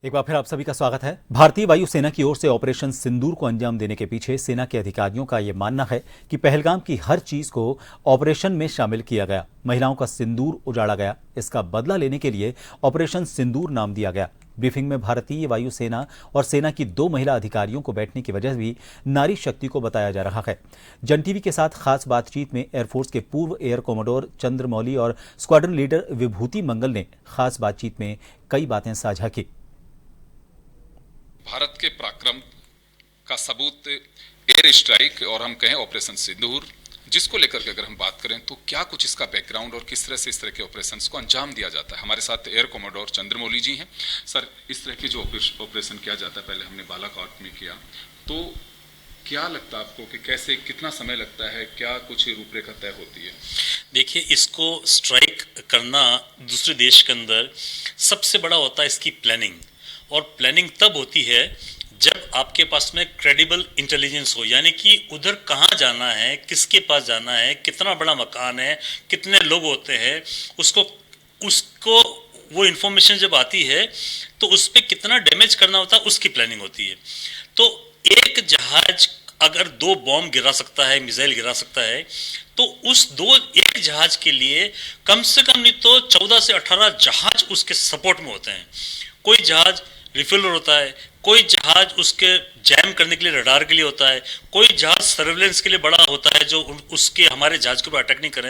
एक बार फिर आप सभी का स्वागत है। भारतीय वायुसेना की ओर से ऑपरेशन सिंदूर को अंजाम देने के पीछे सेना के अधिकारियों का यह मानना है कि पहलगाम की हर चीज को ऑपरेशन में शामिल किया गया। महिलाओं का सिंदूर उजाड़ा गया। इसका बदला लेने के लिए ऑपरेशन सिंदूर नाम दिया गया। ब्रीफिंग में भारतीय वायुसेना और सेना की 2 महिला अधिकारियों को बैठने की वजह भी नारी शक्ति को बताया जा रहा है। जन टीवी के साथ खास बातचीत में एयरफोर्स के पूर्व एयर कमांडर चंद्रमौली और स्क्वाड्रन लीडर विभूति मंगल ने खास बातचीत में कई बातें साझा की। भारत के पराक्रम का सबूत एयर स्ट्राइक और हम कहें ऑपरेशन सिंदूर, जिसको लेकर के अगर हम बात करें तो क्या कुछ इसका बैकग्राउंड और किस तरह से इस तरह के ऑपरेशंस को अंजाम दिया जाता है। हमारे साथ एयर कमांडर चंद्रमौली जी हैं। सर, इस तरह के जो ऑपरेशन किया जाता है, पहले हमने बालाकोट में किया, तो क्या लगता है आपको कि कैसे, कितना समय लगता है, क्या कुछ रूपरेखा तय होती है? देखिए, इसको स्ट्राइक करना दूसरे देश के अंदर सबसे बड़ा होता है इसकी प्लानिंग, और प्लानिंग तब होती है जब आपके पास में क्रेडिबल इंटेलिजेंस हो, यानी कि उधर कहाँ जाना है, किसके पास जाना है, कितना बड़ा मकान है, कितने लोग होते हैं, उसको वो इन्फॉर्मेशन जब आती है तो उस पर कितना डैमेज करना होता है, उसकी प्लानिंग होती है। तो एक जहाज अगर 2 बॉम्ब गिरा सकता है, मिसाइल गिरा सकता है, तो उस एक जहाज के लिए कम से कम नहीं तो 14 से 18 जहाज उसके सपोर्ट में होते हैं। कोई जहाज रिफिलर होता है, कोई जहाज उसके जैम करने के लिए रडार के लिए होता है, कोई जहाज सर्वेलेंस के लिए बड़ा होता है जो उसके हमारे जहाज के ऊपर अटैक नहीं करें।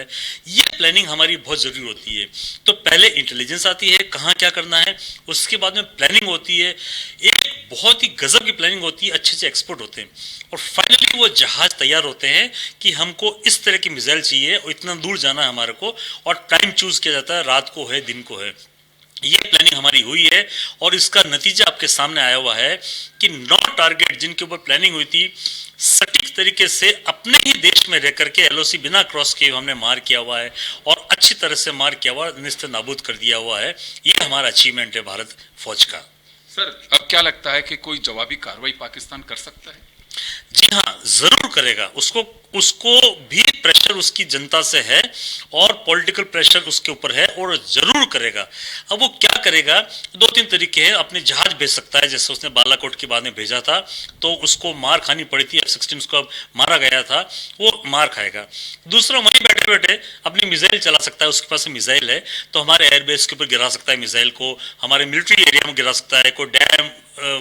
ये प्लानिंग हमारी बहुत ज़रूरी होती है। तो पहले इंटेलिजेंस आती है, कहाँ क्या करना है, उसके बाद में प्लानिंग होती है, एक बहुत ही गजब की प्लानिंग होती है, अच्छे से एक्सपर्ट होते हैं, और फाइनली वो जहाज तैयार होते हैं कि हमको इस तरह की मिसाइल चाहिए और इतना दूर जाना है हमारे को, और टाइम चूज किया जाता है, रात को है, दिन को है। ये प्लानिंग हमारी हुई है और इसका नतीजा आपके सामने आया हुआ है कि 9 टारगेट जिनके ऊपर प्लानिंग हुई थी, सटीक तरीके से अपने ही देश में रह करके एलओसी बिना क्रॉस किए हमने मार किया हुआ है, और अच्छी तरह से मार किया हुआ, निस्ते नाबूद कर दिया हुआ है। ये हमारा अचीवमेंट है भारत फौज का। सर, अब क्या लगता है कि कोई जवाबी कार्रवाई पाकिस्तान कर सकता है? जी हाँ, जरूर करेगा। उसको भी प्रेशर उसकी जनता से है और पॉलिटिकल प्रेशर उसके ऊपर है, और जरूर करेगा। अब वो क्या करेगा, 2-3 तरीके हैं। अपने जहाज भेज सकता है, जैसे उसने बालाकोट के बाद में भेजा था, तो उसको मार खानी पड़ी थी, F-16 उसको मारा गया था, वो मार खाएगा। दूसरा, वहीं बैठे बैठे अपनी मिसाइल चला सकता है, उसके पास मिसाइल है तो हमारे एयरबेस के ऊपर गिरा सकता है मिसाइल को, हमारे मिलिट्री एरिया में गिरा सकता है, कोई डैम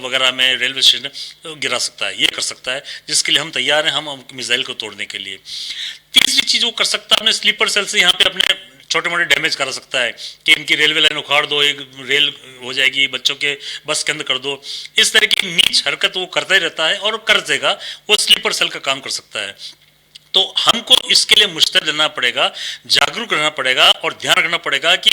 वगैरह में, रेलवे स्टेशन गिरा सकता है। ये कर सकता है, जिसके लिए हम तैयार हैं, हम मिसाइल को तोड़ने के लिए। तीसरी चीज वो कर सकता है, अपने स्लीपर सेल से यहाँ पे अपने छोटे मोटे डैमेज करा सकता है कि इनकी रेलवे लाइन उखाड़ दो, एक रेल हो जाएगी, बच्चों के बस के अंदर कर दो। इस तरह की नीच हरकत वो करता ही रहता है और कर देगा। वो स्लीपर सेल का काम कर सकता है। तो हमको इसके लिए मुस्तैद रहना पड़ेगा, जागरूक रहना पड़ेगा, और ध्यान रखना पड़ेगा कि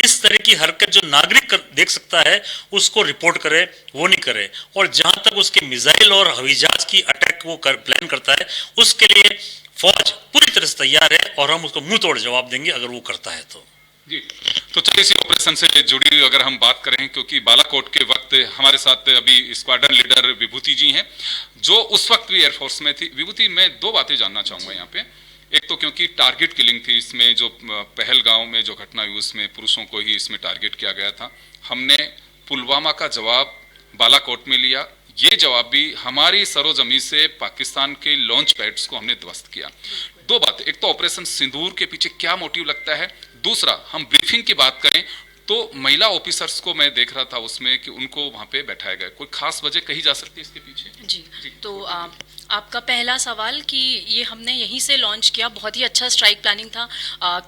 इस तरह की हरकत जो नागरिक देख सकता है उसको रिपोर्ट करे, वो नहीं करे। और जहां तक उसके मिसाइल और हवाई जहाज की अटैक वो प्लान करता है, उसके लिए फौज पूरी तरह से तैयार है, और हम उसको मुंह तोड़ जवाब देंगे अगर वो करता है तो। जी, तो चलिए इसी ऑपरेशन से जुड़ी हुई अगर हम बात करें, क्योंकि बालाकोट के वक्त हमारे साथ अभी स्क्वाड्रन लीडर विभूति जी हैं, जो उस वक्त भी एयरफोर्स में थी। विभूति, मैं 2 बातें जानना चाहूंगा यहाँ पे। एक तो क्योंकि टारगेट किलिंग थी इसमें, जो पहलगांव में जो घटना हुई उसमें पुरुषों को ही इसमें टारगेट किया गया था। हमने पुलवामा का जवाब बालाकोट में लिया। ये जवाब भी हमारी सरोजमी से पाकिस्तान के लॉन्च पैड्स को हमने ध्वस्त किया। 2 बातें, एक तो ऑपरेशन सिंदूर के पीछे क्या मोटिव लगता है, दूसरा हम ब्रीफिंग की बात करें तो महिला ऑफिसर्स को मैं देख रहा था उसमें कि उनको वहां पे बैठाया गया, कोई खास वजह कही जा सकती है इसके पीछे? जी। तो आपका पहला सवाल कि ये हमने यहीं से लॉन्च किया, बहुत ही अच्छा स्ट्राइक प्लानिंग था।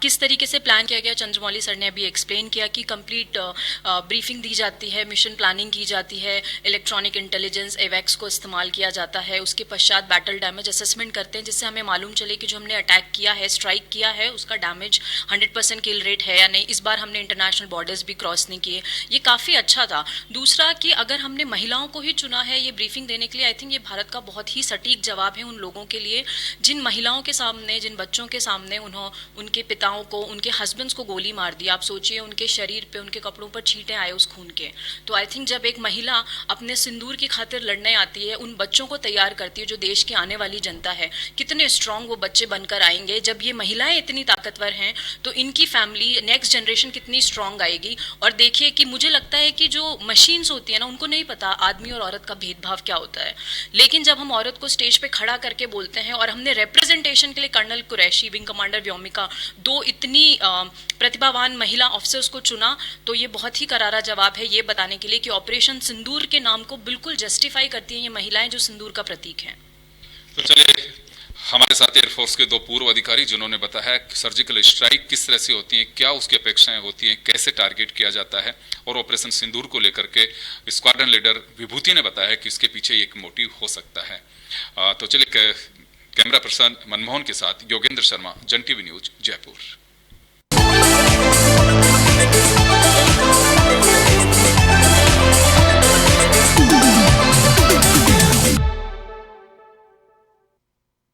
किस तरीके से प्लान किया गया, चंद्रमौली सर ने अभी एक्सप्लेन किया कि कंप्लीट ब्रीफिंग दी जाती है, मिशन प्लानिंग की जाती है, इलेक्ट्रॉनिक इंटेलिजेंस एवेक्स को इस्तेमाल किया जाता है, उसके पश्चात बैटल डैमेज असेसमेंट करते हैं, जिससे हमें मालूम चले कि जो हमने अटैक किया है, स्ट्राइक किया है, उसका डैमेज 100% किल रेट है या नहीं। इस बार हमने इंटरनेशनल बॉर्डर्स भी क्रॉस नहीं किए, ये काफ़ी अच्छा था। दूसरा कि अगर हमने महिलाओं को ही चुना है ये ब्रीफिंग देने के लिए, आई थिंक ये भारत का बहुत ही सटीक सटीक जवाब है उन लोगों के लिए जिन महिलाओं के सामने, जिन बच्चों के सामने उनके पिताओं को, उनके हस्बैंड्स को गोली मार दी। आप सोचिए उनके शरीर पे, उनके कपड़ों पर छींटे आए उस खून के। तो आई थिंक जब एक महिला अपने सिंदूर की खातिर लड़ने आती है, उन बच्चों को तैयार करती है जो देश की आने वाली जनता है, कितने स्ट्रांग वो बच्चे बनकर आएंगे। जब ये महिलाएं इतनी ताकतवर हैं तो इनकी फैमिली, नेक्स्ट जनरेशन कितनी स्ट्रांग आएगी। और देखिए कि मुझे लगता है कि जो मशीन्स होती है ना, उनको नहीं पता आदमी और औरत का भेदभाव क्या होता है, लेकिन जब हम औरत को स्टेज पे खड़ा करके बोलते हैं, और हमने रिप्रेजेंटेशन के लिए colonel Qureshi, wing commander Vyomika, दो इतनी प्रतिभावान महिला ऑफिसर्स को चुना, तो ये बहुत ही करारा जवाब है ये बताने के लिए कि ऑपरेशन सिंदूर के नाम को बिल्कुल जस्टिफाई करती हैं ये महिलाएं जो सिंदूर का प्रतीक हैं। तो चलिए, हमारे साथ एयरफोर्स के दो पूर्व अधिकारी जिन्होंने बताया कि सर्जिकल स्ट्राइक किस तरह से होती है, क्या उसकी अपेक्षाएं होती हैं, कैसे टारगेट किया जाता है, और ऑपरेशन सिंदूर को लेकर के स्क्वाड्रन लीडर विभूति ने बताया कि इसके पीछे एक मोटिव हो सकता है। तो चलिए, कैमरा पर्सन मनमोहन के साथ योगेंद्र शर्मा, जन टीवी न्यूज, जयपुर।